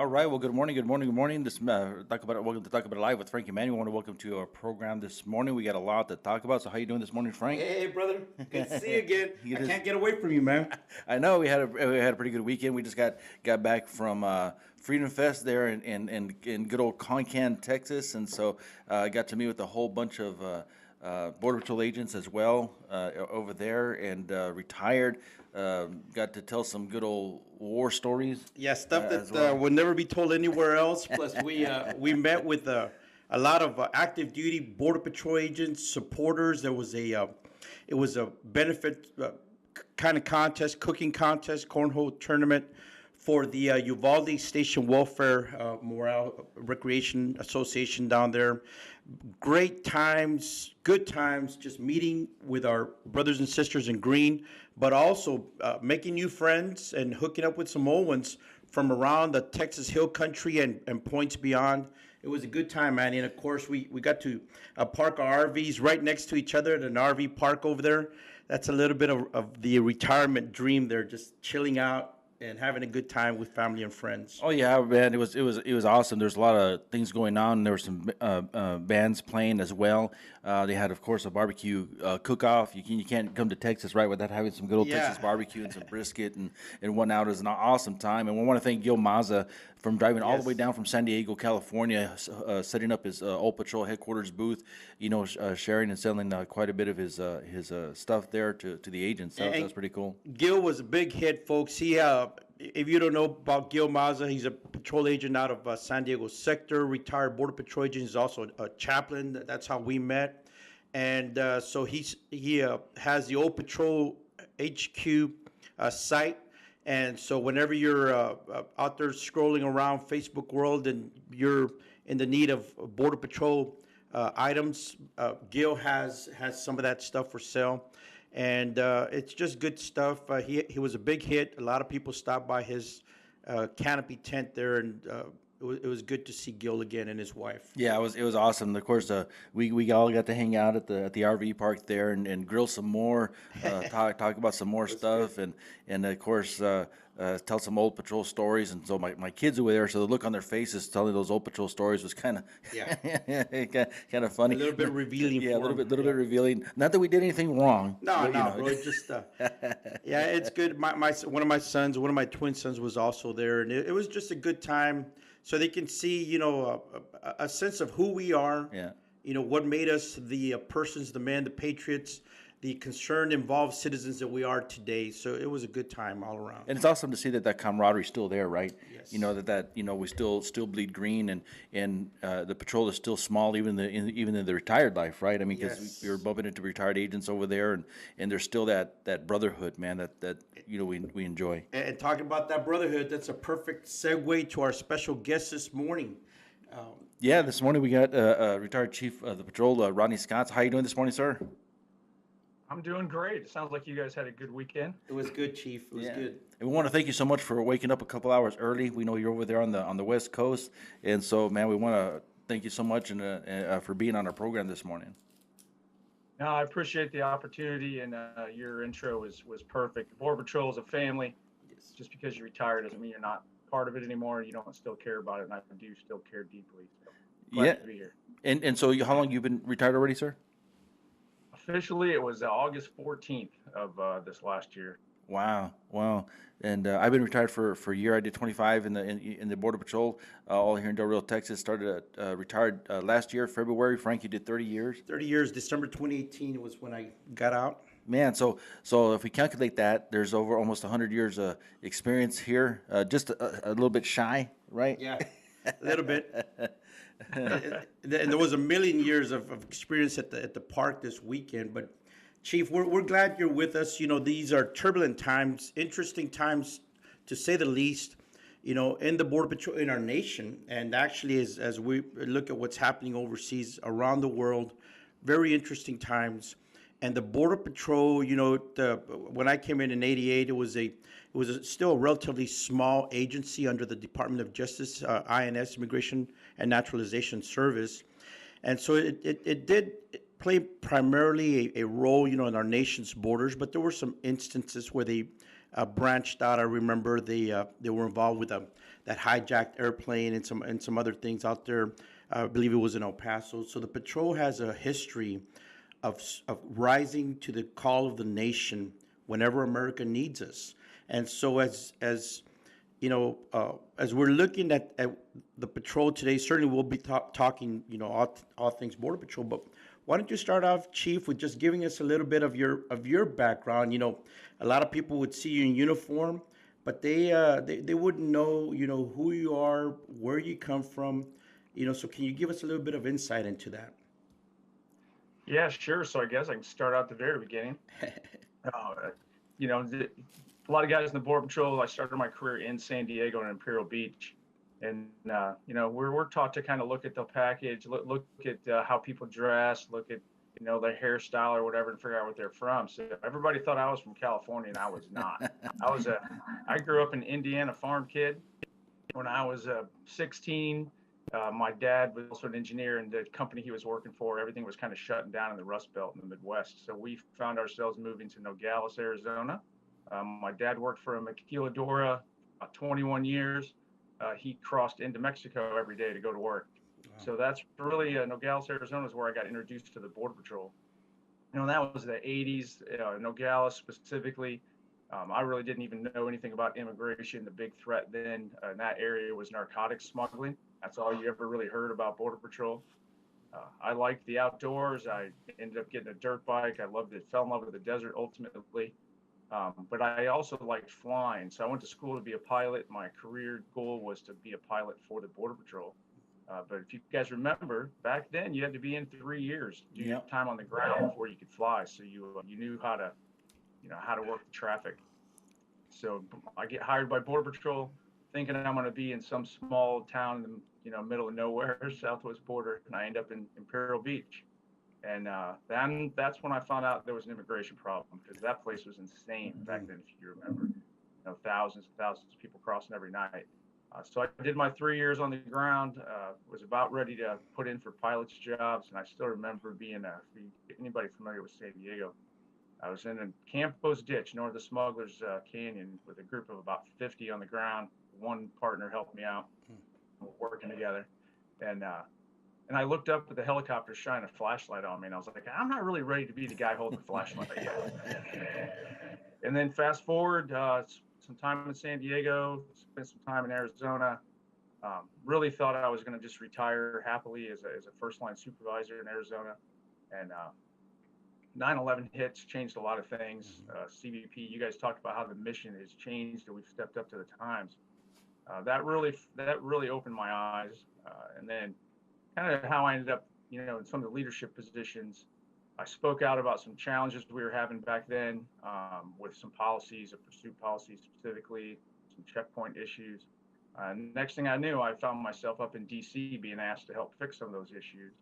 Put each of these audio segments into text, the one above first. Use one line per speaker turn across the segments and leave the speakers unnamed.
All right. Well, good morning. Good morning. Good morning. Welcome to Talk About It Live with Frank and Manny. We want to welcome to our program this morning. We got a lot to talk about. So, how you doing this morning, Frank?
Hey, brother. Good to see you again.
It
I
is-
can't get away from you, man.
I know we had a pretty good weekend. We just got back from Freedom Fest there in good old Concan, Texas, and so I got to meet with a whole bunch of Border Patrol agents as well over there, and retired. Got to tell some good old war stories.
Yeah, stuff
as
that
well.
would never be told anywhere else. Plus, we met with a lot of active duty Border Patrol agents, supporters. There was it was a benefit kind of contest, cooking contest, cornhole tournament for the Uvalde Station Welfare Morale Recreation Association down there. Great times, good times, just meeting with our brothers and sisters in green, but also making new friends and hooking up with some old ones from around the Texas Hill Country and points beyond. It was a good time, man. And of course, we got to park our RVs right next to each other at an RV park over there. That's a little bit of the retirement dream there, just chilling out and having a good time with family and friends.
Oh yeah, man! It was awesome. There's a lot of things going on. There were some bands playing as well. They had, of course, a barbecue cook-off. You can't come to Texas right without having some good old
Yeah.
Texas barbecue and some brisket and whatnot. It was an awesome time. And we want to thank Gil Maza from driving all the
Yes.
way down from San Diego, California, setting up his Old Patrol headquarters booth. Sharing and selling quite a bit of his stuff there to the agents. So
And-
that's pretty cool.
Gil was a big hit, folks. If you don't know about Gil Maza, he's a patrol agent out of San Diego sector, retired Border Patrol agent. He's also a chaplain. That's how we met. And so he has the Old Patrol HQ site. And so whenever you're out there scrolling around Facebook world and you're in the need of Border Patrol items, Gil has some of that stuff for sale. And it's just good stuff. He was a big hit. A lot of people stopped by his canopy tent there, and it was good to see Gil again and his wife.
Yeah, it was awesome. Of course, we all got to hang out at the RV park there and grill some more, talk about some more stuff, and of course tell some old patrol stories. And so my kids were there, so the look on their faces telling those old patrol stories was kind of
Yeah.
kind of funny,
A little bit revealing.
Yeah, a
for
little
him.
bit revealing. Not that we did anything wrong.
No,
but,
no, bro. It's just yeah, it's good. One of my twin sons was also there, and it was just a good time. So they can see, a sense of who we are.
Yeah.
What made us the persons, the men, the patriots, the concerned, involved citizens that we are today. So it was a good time all around.
And it's awesome to see that camaraderie still there, right?
Yes.
We still bleed green, and the patrol is still small, even in the retired life, right? I mean, because
Yes.
we were bumping into retired agents over there, and there's still that brotherhood, man, that we enjoy.
And talking about that brotherhood, that's a perfect segue to our special guest this morning.
Yeah, this morning we got retired Chief of the Patrol, Rodney Scott. How you doing this morning, sir?
I'm doing great. It sounds like you guys had a good weekend.
It was good, Chief. It was good.
And we want to thank you so much for waking up a couple hours early. We know you're over there on the West Coast, and so, man, we want to thank you so much and for being on our program this morning.
No, I appreciate the opportunity, and your intro was perfect. The Border Patrol is a family. Just because you're retired doesn't mean you're not part of it anymore. You don't still care about it, and I do still care deeply. So glad to be here.
And so, how long you been retired already, sir?
Officially, it was August 14th of this last year.
Wow. And I've been retired for a year. I did 25 in the Border Patrol, all here in Del Rio, Texas. Started retired last year, February. Frank, you did 30 years.
30 years, December 2018 was when I got out.
Man, so if we calculate that, there's over almost 100 years experience here. Just a little bit shy, right?
Yeah, a little bit. And there was a million years of experience at the park this weekend. But Chief, we're glad you're with us. These are turbulent times, interesting times, to say the least. In the Border Patrol, in our nation, and actually as we look at what's happening overseas around the world, very interesting times. And the Border Patrol, when I came in '88, it was still a relatively small agency under the Department of Justice, INS, Immigration and Naturalization Service, and so it did play primarily a role, in our nation's borders. But there were some instances where they branched out. I remember they were involved with that hijacked airplane and some other things out there. I believe it was in El Paso. So the patrol has a history of rising to the call of the nation whenever America needs us. And so as you know, as we're looking at the patrol today, certainly we'll be talking, all things Border Patrol. But why don't you start off, Chief, with just giving us a little bit of your background? A lot of people would see you in uniform, but they wouldn't know, who you are, where you come from. So can you give us a little bit of insight into that?
Yeah, sure. So I guess I can start out at the very beginning. Uh, a lot of guys in the Border Patrol, I started my career in San Diego and Imperial Beach. And, we're taught to kind of look at the package, look at how people dress, look at, their hairstyle or whatever, and figure out what they're from. So everybody thought I was from California, and I was not. I grew up an Indiana farm kid. When I was 16, my dad was also an engineer, and the company he was working for, everything was kind of shutting down in the Rust Belt in the Midwest. So we found ourselves moving to Nogales, Arizona. My dad worked for a maquiladora 21 years. He crossed into Mexico every day to go to work. Wow. So that's really Nogales, Arizona is where I got introduced to the Border Patrol. That was the 80s, Nogales specifically. I really didn't even know anything about immigration. The big threat then in that area was narcotics smuggling. That's all you ever really heard about Border Patrol. I liked the outdoors. I ended up getting a dirt bike. I loved it, fell in love with the desert ultimately. But I also liked flying. So I went to school to be a pilot. My career goal was to be a pilot for the Border Patrol. But if you guys remember, back then you had to be in 3 years, do your time on the ground before you could fly. So you knew how to work the traffic. So I get hired by Border Patrol, thinking I'm going to be in some small town in the middle of nowhere, southwest border, and I end up in Imperial Beach. And then that's when I found out there was an immigration problem, because that place was insane back then, if you remember. Thousands and thousands of people crossing every night. So I did my 3 years on the ground, was about ready to put in for pilot's jobs, and I still remember being anybody familiar with San Diego, I was in a Campos Ditch north of Smuggler's Canyon with a group of about 50 on the ground. One partner helped me out, working together, and I looked up at the helicopter shining a flashlight on me, and I was like, I'm not really ready to be the guy holding the flashlight yet. And then fast forward, some time in San Diego, spent some time in Arizona. Really thought I was going to just retire happily as a first line supervisor in Arizona. And 9/11 hits, changed a lot of things. CBP, you guys talked about how the mission has changed and we've stepped up to the times. That really opened my eyes. And then kind of how I ended up, in some of the leadership positions. I spoke out about some challenges we were having back then, with some policies, a pursuit policy specifically, some checkpoint issues. Next thing I knew, I found myself up in DC being asked to help fix some of those issues.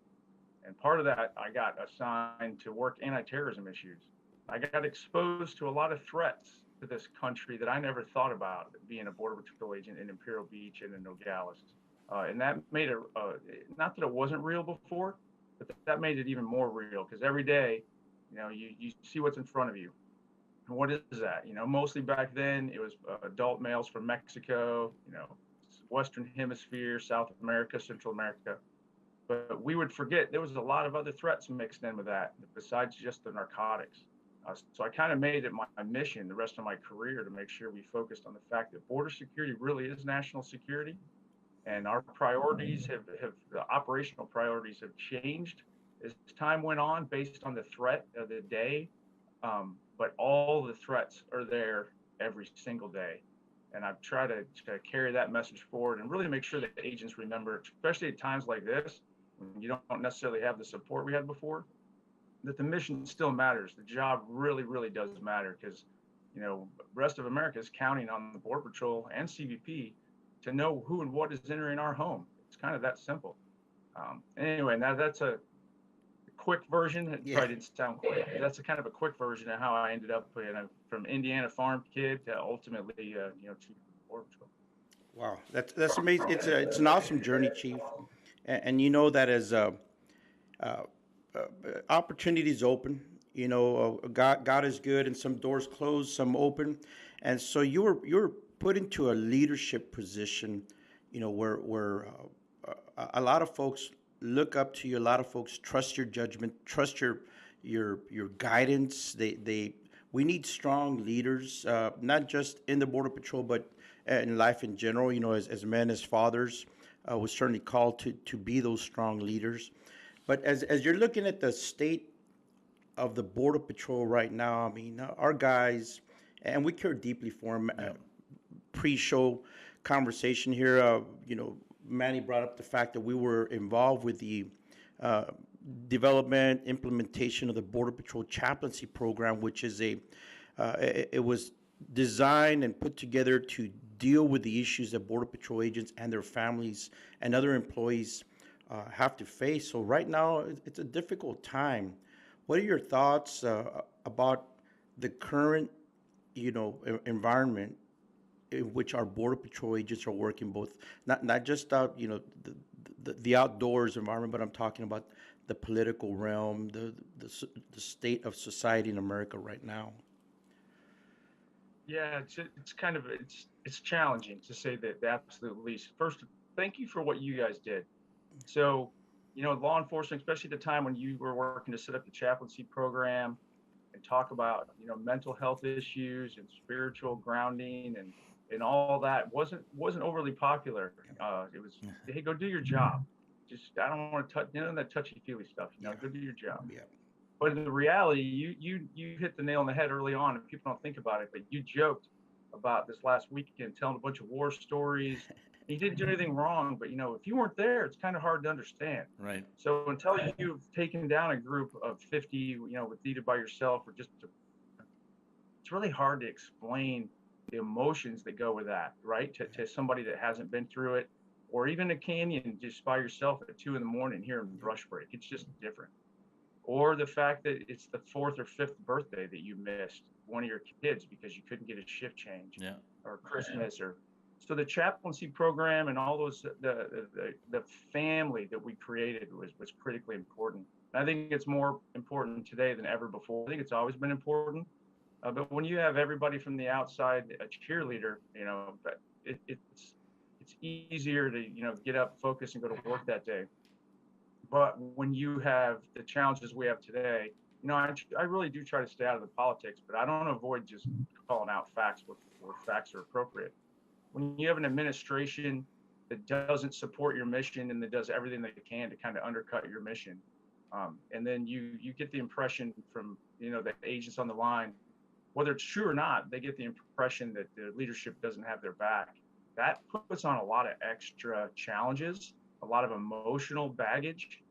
And part of that, I got assigned to work anti-terrorism issues. I got exposed to a lot of threats to this country that I never thought about, being a Border Patrol agent in Imperial Beach and in Nogales. And that made it, not that it wasn't real before, but that made it even more real, because every day, you see what's in front of you. And what is that? Mostly back then, it was adult males from Mexico, Western Hemisphere, South America, Central America. But we would forget there was a lot of other threats mixed in with that, besides just the narcotics. So I kind of made it my mission the rest of my career to make sure we focused on the fact that border security really is national security. And our priorities the operational priorities have changed as time went on based on the threat of the day. But all the threats are there every single day. And I've tried to carry that message forward and really make sure that agents remember, especially at times like this, when you don't necessarily have the support we had before, that the mission still matters. The job really, really does matter, because, the rest of America is counting on the Border Patrol and CBP to know who and what is entering our home. It's kind of that simple. Anyway, now that's a quick version. It probably didn't sound quick. That's a kind of a quick version of how I ended up from Indiana farm kid to ultimately, to Border Patrol.
Wow, that's amazing. It's an awesome journey, Chief, and you know that as opportunities open. God is good, and some doors close, some open. And so you were put into a leadership position, where a lot of folks look up to you. A lot of folks trust your judgment, trust your guidance. We need strong leaders, not just in the Border Patrol, but in life in general. As men, as fathers, we're certainly called to be those strong leaders. But as you're looking at the state of the Border Patrol right now, I mean, our guys, and we care deeply for them. Pre-show conversation here, Manny brought up the fact that we were involved with the development, implementation of the Border Patrol chaplaincy program, which is it was designed and put together to deal with the issues that Border Patrol agents and their families and other employees have to face. So right now, it's a difficult time. What are your thoughts about the current, environment in which our Border Patrol agents are working, both not just out, the outdoors environment, but I'm talking about the political realm, the state of society in America right now?
Yeah, it's challenging to say the absolute least. First, thank you for what you guys did. So, law enforcement, especially at the time when you were working to set up the chaplaincy program and talk about, mental health issues and spiritual grounding and all that wasn't overly popular. It was, hey, go do your job. Just I don't want to touch none of that touchy feely stuff. Go do your job.
Yeah.
But in the reality, you hit the nail on the head early on, and people don't think about it. But you joked about this last weekend, telling a bunch of war stories. You didn't do anything wrong, but if you weren't there, it's kind of hard to understand.
Right.
So until you've taken down a group of 50, with either by yourself or it's really hard to explain the emotions that go with that, right? To somebody that hasn't been through it, or even a canyon just by yourself at 2 a.m. here in brush break. It's just different. Or the fact that it's the 4th or 5th birthday that you missed one of your kids because you couldn't get a shift change, or Christmas, or so the chaplaincy program and all those the family that we created was critically important. And I think it's more important today than ever before. I think it's always been important, but when you have everybody from the outside a cheerleader, but it's easier to get up, focus, and go to work that day. But when you have the challenges we have today, I really do try to stay out of the politics, but I don't avoid just calling out facts where facts are appropriate. When you have an administration that doesn't support your mission and that does everything they can to kind of undercut your mission, and then you get the impression from the agents on the line, whether it's true or not, they get the impression that the leadership doesn't have their back. That puts on a lot of extra challenges, a lot of emotional baggage.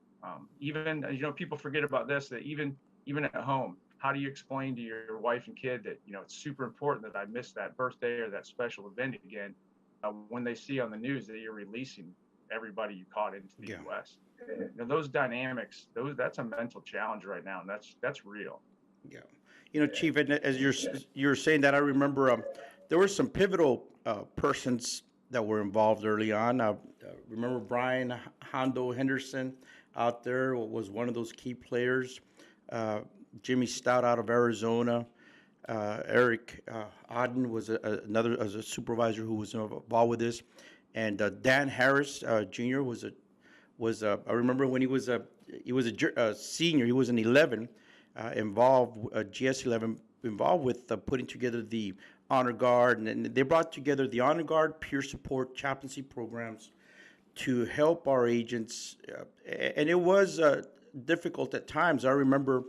Even people forget about this, that even at home, how do you explain to your wife and kid that it's super important that I missed that birthday or that special event again, when they see on the news that you're releasing everybody you caught into the U.S. Those dynamics, that's a mental challenge right now, and that's real.
Yeah, Chief, and as you're saying that, I remember there were some pivotal persons that were involved early on. Remember Brian Hondo Henderson out there was one of those key players. Jimmy Stout out of Arizona. Eric Auden was another as a supervisor who was involved with this, and Dan Harris Jr. was I remember when he was a senior. He was an 11 involved GS 11 involved with putting together the Honor Guard, and they brought together the Honor Guard peer support chaplaincy programs to help our agents, and it was difficult at times. I remember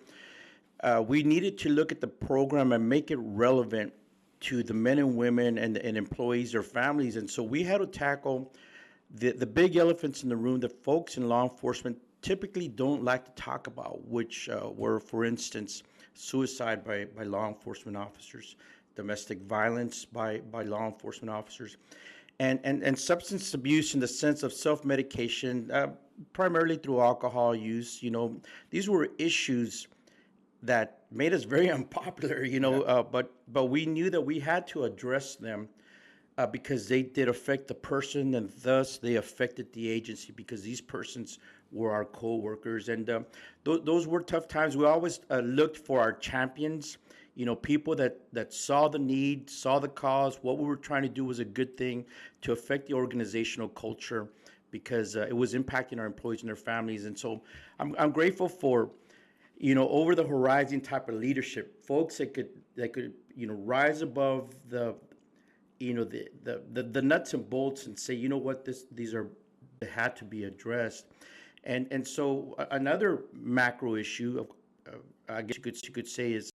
we needed to look at the program and make it relevant to the men and women and employees, their families, and so we had to tackle the big elephants in the room that folks in law enforcement typically don't like to talk about, which were, for instance, suicide by law enforcement officers, domestic violence by law enforcement officers, and substance abuse in the sense of self-medication, primarily through alcohol use. These were issues that made us very unpopular, but we knew that we had to address them because they did affect the person, and thus they affected the agency because these persons were our co-workers. And those were tough times. We always looked for our champions people that saw the need, saw the cause. What we were trying to do was a good thing to affect the organizational culture because it was impacting our employees and their families. And so I'm grateful for, over the horizon type of leadership, folks that could rise above the nuts and bolts and say, what, these are had to be addressed. And so another macro issue of, I guess you could say, is